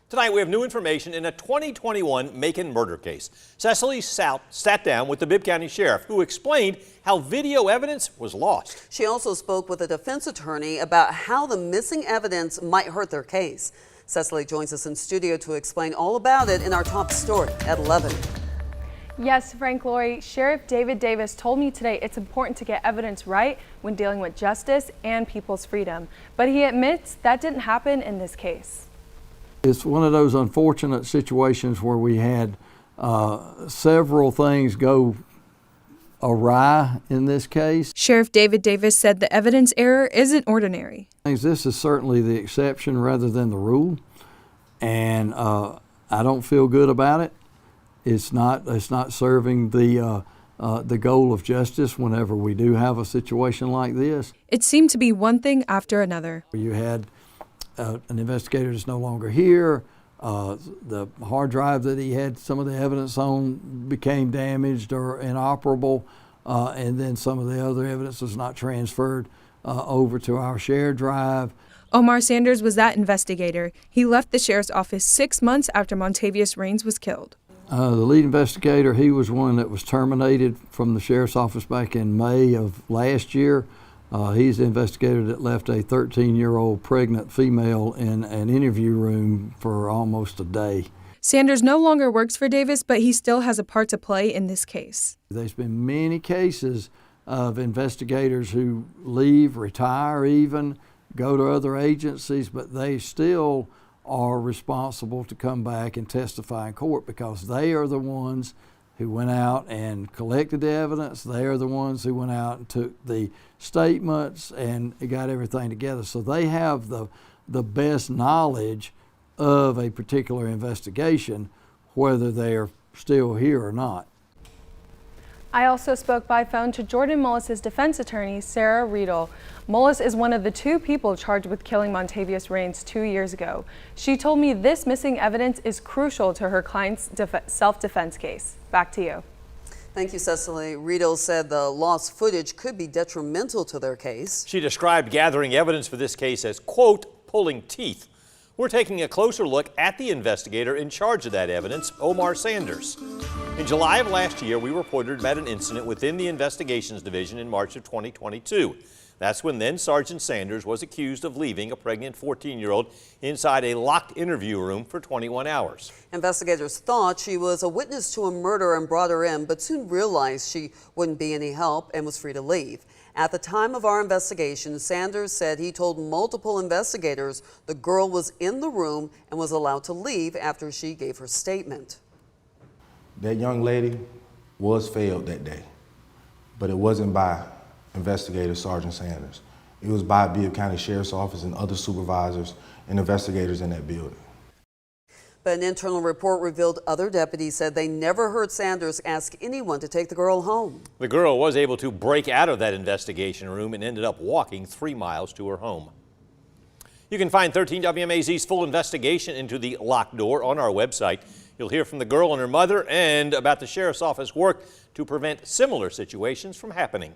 Tonight we have new information in a 2021 Macon murder case. Cecily sat down with the Bibb County Sheriff, who explained how video evidence was lost. She also spoke with a defense attorney about how the missing evidence might hurt their case. Cecily joins us in studio to explain all about it in our top story at 11. Yes, Frank, Lori, Sheriff David Davis told me today it's important to get evidence right when dealing with justice and people's freedom. But he admits that didn't happen in this case. It's one of those unfortunate situations where we had several things go awry in this case. Sheriff David Davis said the evidence error isn't ordinary. This is certainly the exception rather than the rule, and I don't feel good about it. It's not serving the goal of justice whenever we do have a situation like this. It seemed to be one thing after another. You had an investigator that's no longer here. The hard drive that he had some of the evidence on became damaged or inoperable, and then some of the other evidence was not transferred over to our shared drive. Omar Sanders was that investigator. He left the sheriff's office 6 months after Montavious Raines was killed. The lead investigator, he was one that was terminated from the sheriff's office back in May of last year. He's the investigator that left a 13-year-old pregnant female in an interview room for almost a day. Sanders no longer works for Davis, but he still has a part to play in this case. There's been many cases of investigators who leave, retire even, go to other agencies, but they still are responsible to come back and testify in court because they are the ones who went out and collected the evidence. They are the ones who went out and took the statements and got everything together. So they have the best knowledge of a particular investigation, whether they're still here or not. I also spoke by phone to Jordan Mullis's defense attorney, Sarah Riedel. Mullis is one of the 2 people charged with killing Montavious Raines 2 years ago. She told me this missing evidence is crucial to her client's self-defense case. Back to you. Thank you, Cecily. Riedel said the lost footage could be detrimental to their case. She described gathering evidence for this case as, quote, pulling teeth. We're taking a closer look at the investigator in charge of that evidence, Omar Sanders. In July of last year, we reported about an incident within the investigations division in March of 2022. That's when then Sergeant Sanders was accused of leaving a pregnant 14-year-old inside a locked interview room for 21 hours. Investigators thought she was a witness to a murder and brought her in, but soon realized she wouldn't be any help and was free to leave. At the time of our investigation, Sanders said he told multiple investigators the girl was in the room and was allowed to leave after she gave her statement. That young lady was failed that day, but it wasn't by investigator Sergeant Sanders. It was by Bibb County Sheriff's Office and other supervisors and investigators in that building. But an internal report revealed other deputies said they never heard Sanders ask anyone to take the girl home. The girl was able to break out of that investigation room and ended up walking 3 miles to her home. You can find 13 WMAZ's full investigation into the locked door on our website. You'll hear from the girl and her mother and about the sheriff's office work to prevent similar situations from happening.